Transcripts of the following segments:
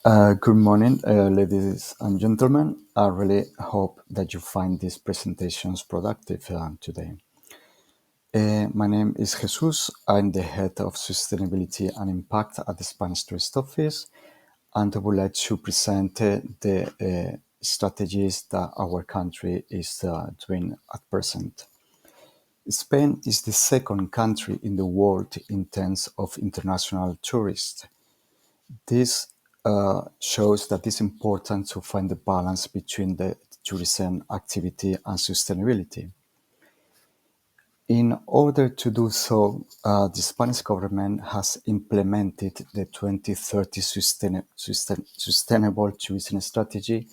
Good morning, ladies and gentlemen. I really hope that you find these presentations productive today. My name is Jesus. I'm the head of sustainability and impact at the Spanish Tourist Office, and I would like to present the strategies that our country is doing at present. Spain is the second country in the world in terms of international tourists. This shows that it's important to find the balance between the tourism activity and sustainability. In order to do so, the Spanish government has implemented the 2030 Sustainable Tourism Strategy,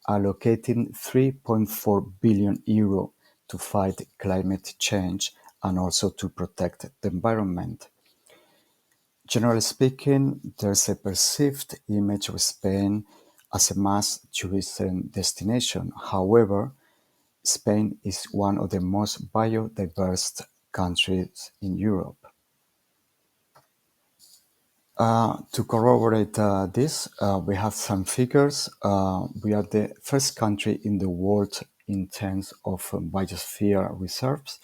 allocating 3.4 billion euro to fight climate change and also to protect the environment. Generally speaking, there's a perceived image of Spain as a mass tourism destination. However, Spain is one of the most biodiverse countries in Europe. To corroborate this, we have some figures. We are the first country in the world in terms of biosphere reserves,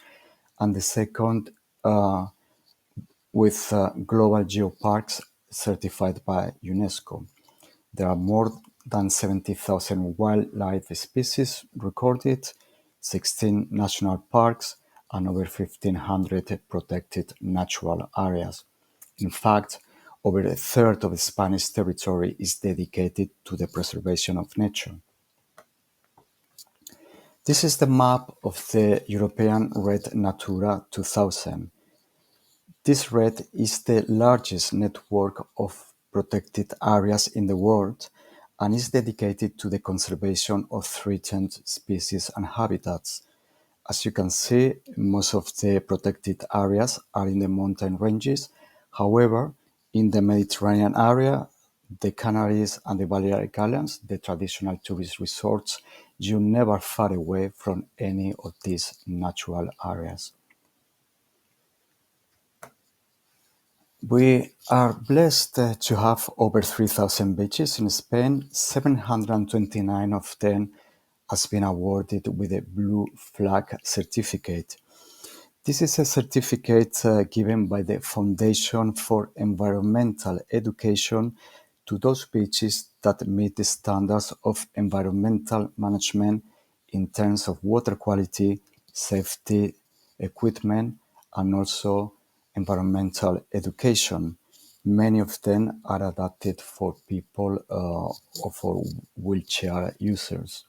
and the second with global geoparks certified by UNESCO. There are more than 70,000 wildlife species recorded, 16 national parks, and over 1,500 protected natural areas. In fact, over a third of the Spanish territory is dedicated to the preservation of nature. This is the map of the European Red Natura 2000. This red is the largest network of protected areas in the world and is dedicated to the conservation of threatened species and habitats. As you can see, most of the protected areas are in the mountain ranges. However, in the Mediterranean area, the Canaries and the Balearic Islands, the traditional tourist resorts, you're never far away from any of these natural areas. We are blessed to have over 3,000 beaches in Spain. 729 of them has been awarded with a Blue Flag certificate. This is a certificate given by the Foundation for Environmental Education to those beaches that meet the standards of environmental management in terms of water quality, safety, equipment, and also environmental education. Many of them are adapted for people or for wheelchair users.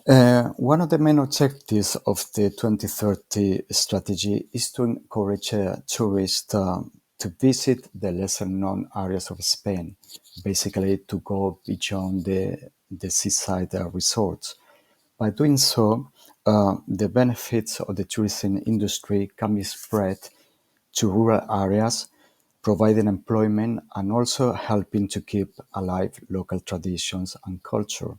One of the main objectives of the 2030 strategy is to encourage tourists to visit the lesser known areas of Spain, basically to go beyond the seaside resorts. By doing so, the benefits of the tourism industry can be spread to rural areas, providing employment and also helping to keep alive local traditions and culture.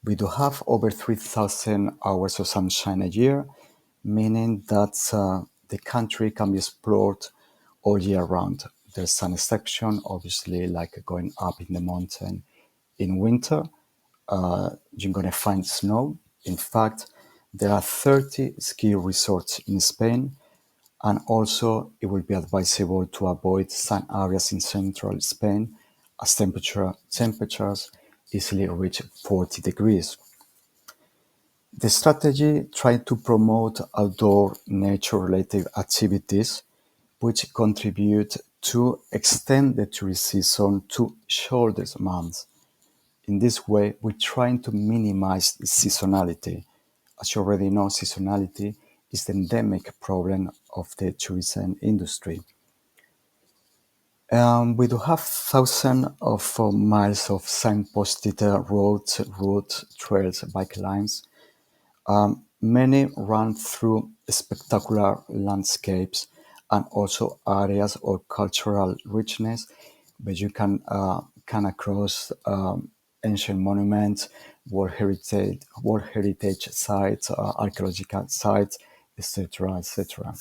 We do have over 3,000 hours of sunshine a year, meaning that the country can be explored all year round. There's some exception, obviously, like going up in the mountain in winter. You're going to find snow. In fact, there are 30 ski resorts in Spain, and also it will be advisable to avoid some areas in central Spain as temperatures easily reach 40 degrees. The strategy tried to promote outdoor nature-related activities which contribute to extend the tourist season to shoulder months. In this way, we're trying to minimize seasonality. As you already know, seasonality is the endemic problem of the tourism industry. We do have thousands of miles of signposted roads, trails, bike lines. Many run through spectacular landscapes and also areas of cultural richness where you can come across ancient monuments, World Heritage sites, archaeological sites, etc., etc.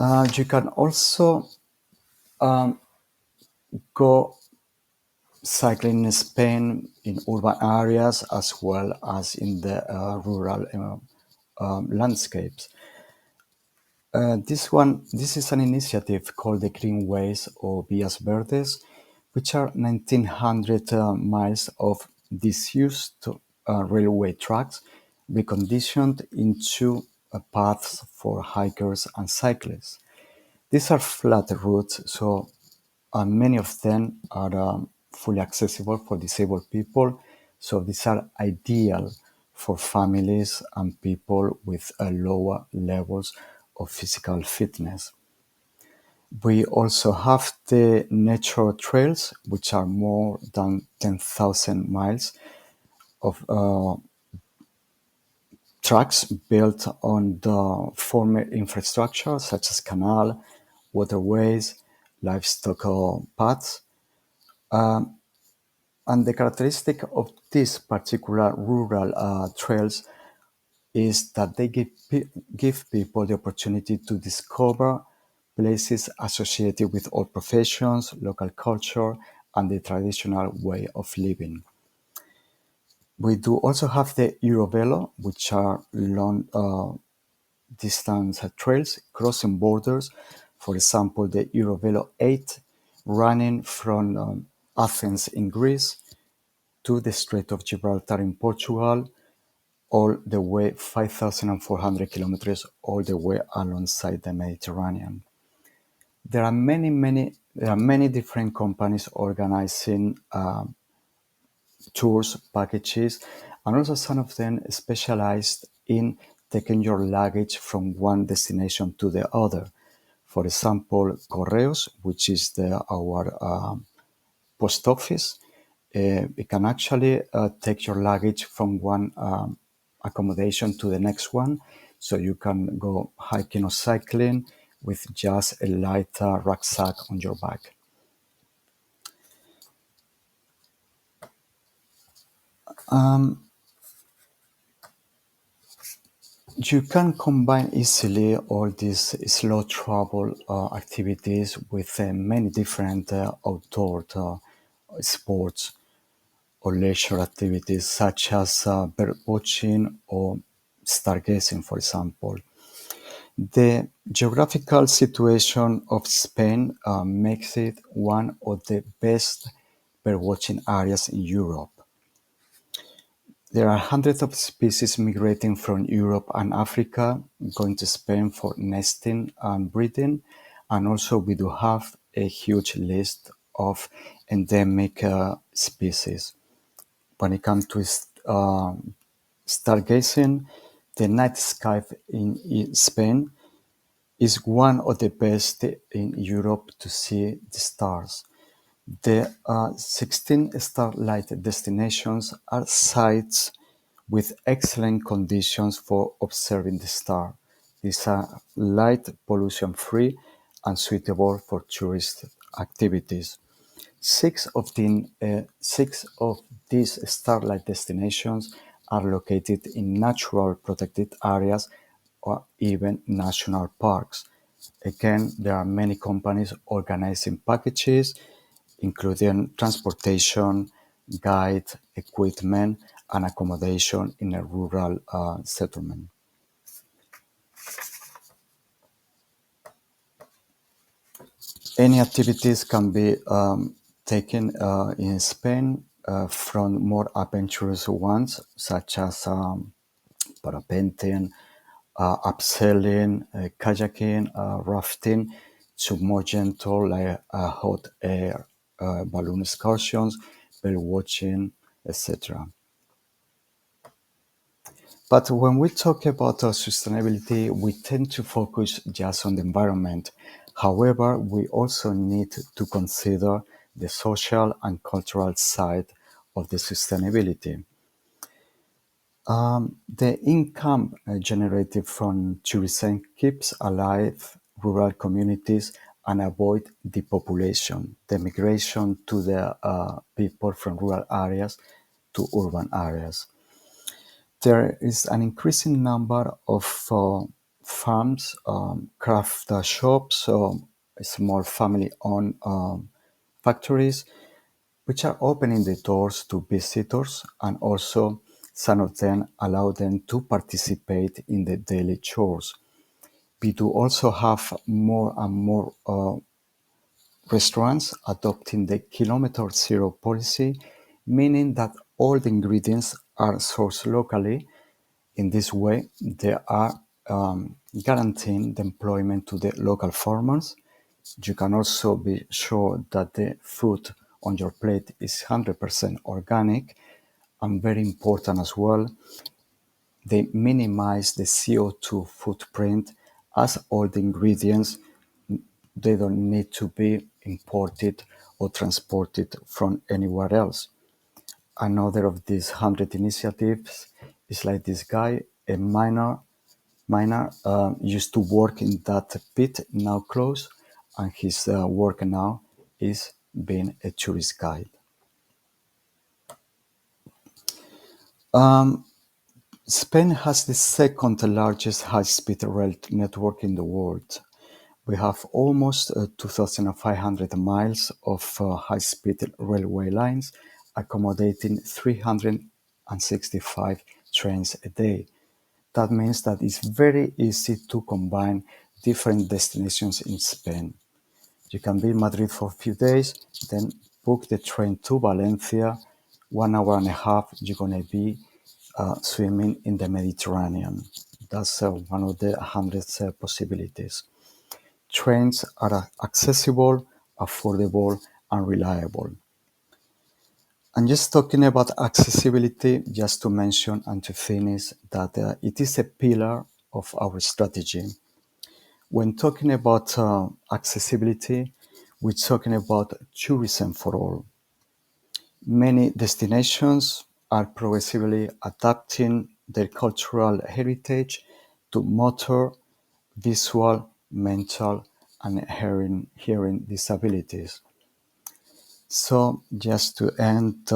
You can also go cycling in Spain in urban areas as well as in the rural landscapes. This is an initiative called the Greenways or Vías Verdes, which are 1,900 miles of disused railway tracks reconditioned into paths for hikers and cyclists. These are flat routes, so many of them are fully accessible for disabled people. So these are ideal for families and people with lower levels of physical fitness. We also have the nature trails, which are more than 10,000 miles of tracks built on the former infrastructure such as canal, waterways, livestock paths. And the characteristic of these particular rural trails is that they give people the opportunity to discover places associated with all professions, local culture, and the traditional way of living. We do also have the Eurovelo, which are long distance trails crossing borders. For example, the Eurovelo 8 running from Athens in Greece to the Strait of Gibraltar in Portugal, all the way 5,400 kilometers, all the way alongside the Mediterranean. There are many different companies organizing tours, packages, and also some of them specialized in taking your luggage from one destination to the other. For example, Correos, which is our post office, it can actually take your luggage from one accommodation to the next one. So you can go hiking or cycling with just a light rucksack on your back. You can combine easily all these slow travel activities with many different outdoor sports or leisure activities such as bird watching or stargazing, for example. The geographical situation of Spain makes it one of the best birdwatching areas in Europe. There are hundreds of species migrating from Europe and Africa, going to Spain for nesting and breeding. And also, we do have a huge list of endemic species. When it comes to stargazing, the night sky in Spain is one of the best in Europe to see the stars. The 16 starlight destinations are sites with excellent conditions for observing the star. These are light pollution free and suitable for tourist activities. Six of these starlight destinations are located in natural protected areas or even national parks. Again, there are many companies organizing packages, including transportation, guide, equipment, and accommodation in a rural settlement. Any activities can be taken in Spain from more adventurous ones, such as parapenting, abseiling, kayaking, rafting, to more gentle like hot air balloon excursions, bird watching, etc. But when we talk about sustainability, we tend to focus just on the environment. However, we also need to consider the social and cultural side of the sustainability. The income generated from tourism keeps alive rural communities and avoid depopulation, the migration to the people from rural areas to urban areas. There is an increasing number of farms, craft shops, small family-owned factories, which are opening the doors to visitors, and also some of them allow them to participate in the daily chores. We do also have more and more restaurants adopting the kilometer zero policy, meaning that all the ingredients are sourced locally. In this way, they are guaranteeing the employment to the local farmers. You can also be sure that the food on your plate is 100% organic, and very important as well, they minimize the CO2 footprint, as all the ingredients, they don't need to be imported or transported from anywhere else. Another of these 100 initiatives is like this guy, a miner, used to work in that pit, now closed, and his work now is being a tourist guide. Spain has the second largest high-speed rail network in the world. We have almost 2,500 miles of high-speed railway lines, accommodating 365 trains a day. That means that it's very easy to combine different destinations in Spain. You can be in Madrid for a few days, then book the train to Valencia. 1 hour and a half, you're going to be swimming in the Mediterranean. That's one of the hundreds possibilities. Trains are accessible, affordable, and reliable. And just talking about accessibility, just to mention and to finish that it is a pillar of our strategy. When talking about accessibility, we're talking about tourism for all. Many destinations are progressively adapting their cultural heritage to motor, visual, mental, and hearing disabilities. So, just to end,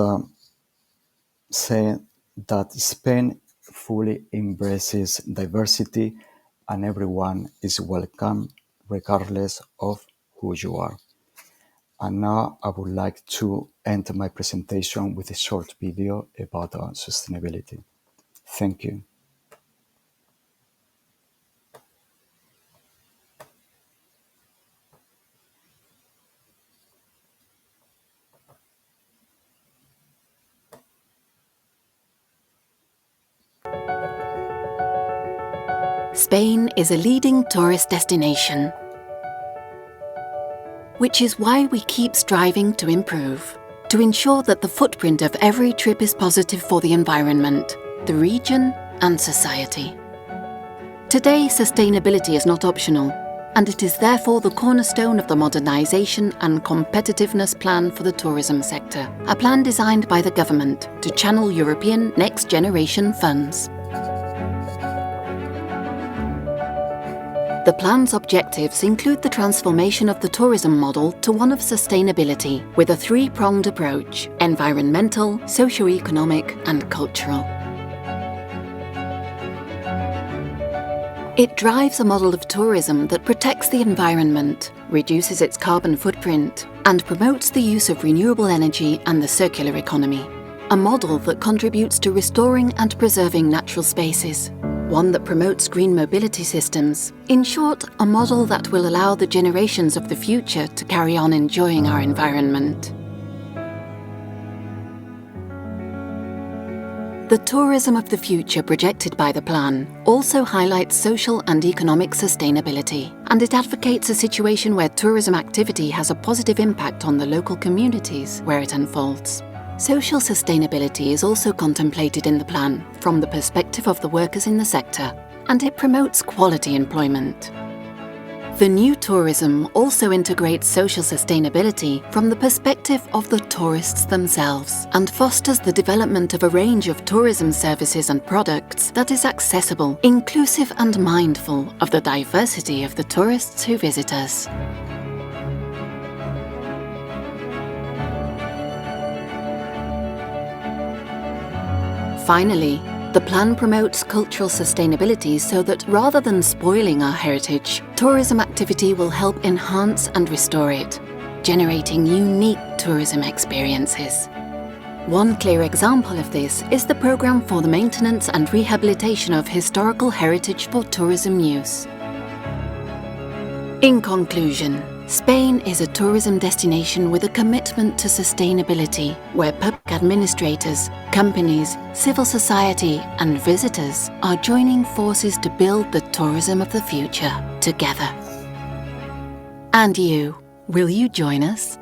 say that Spain fully embraces diversity and everyone is welcome regardless of who you are. And now I would like to end my presentation with a short video about sustainability. Thank you. Spain is a leading tourist destination, which is why we keep striving to improve, to ensure that the footprint of every trip is positive for the environment, the region, and society. Today, sustainability is not optional, and it is therefore the cornerstone of the modernisation and competitiveness plan for the tourism sector, a plan designed by the government to channel European Next Generation funds. The plan's objectives include the transformation of the tourism model to one of sustainability, with a three-pronged approach: environmental, socio-economic, and cultural. It drives a model of tourism that protects the environment, reduces its carbon footprint, and promotes the use of renewable energy and the circular economy. A model that contributes to restoring and preserving natural spaces. One that promotes green mobility systems. In short, a model that will allow the generations of the future to carry on enjoying our environment. The tourism of the future projected by the plan also highlights social and economic sustainability, and it advocates a situation where tourism activity has a positive impact on the local communities where it unfolds. Social sustainability is also contemplated in the plan from the perspective of the workers in the sector, and it promotes quality employment. The new tourism also integrates social sustainability from the perspective of the tourists themselves and fosters the development of a range of tourism services and products that is accessible, inclusive and mindful of the diversity of the tourists who visit us. Finally, The plan promotes cultural sustainability so that rather than spoiling our heritage, tourism activity will help enhance and restore it, generating unique tourism experiences. One clear example of this is the programme for the maintenance and rehabilitation of historical heritage for tourism use. In conclusion, Spain is a tourism destination with a commitment to sustainability, where public administrators, companies, civil society and visitors are joining forces to build the tourism of the future together. And you, will you join us?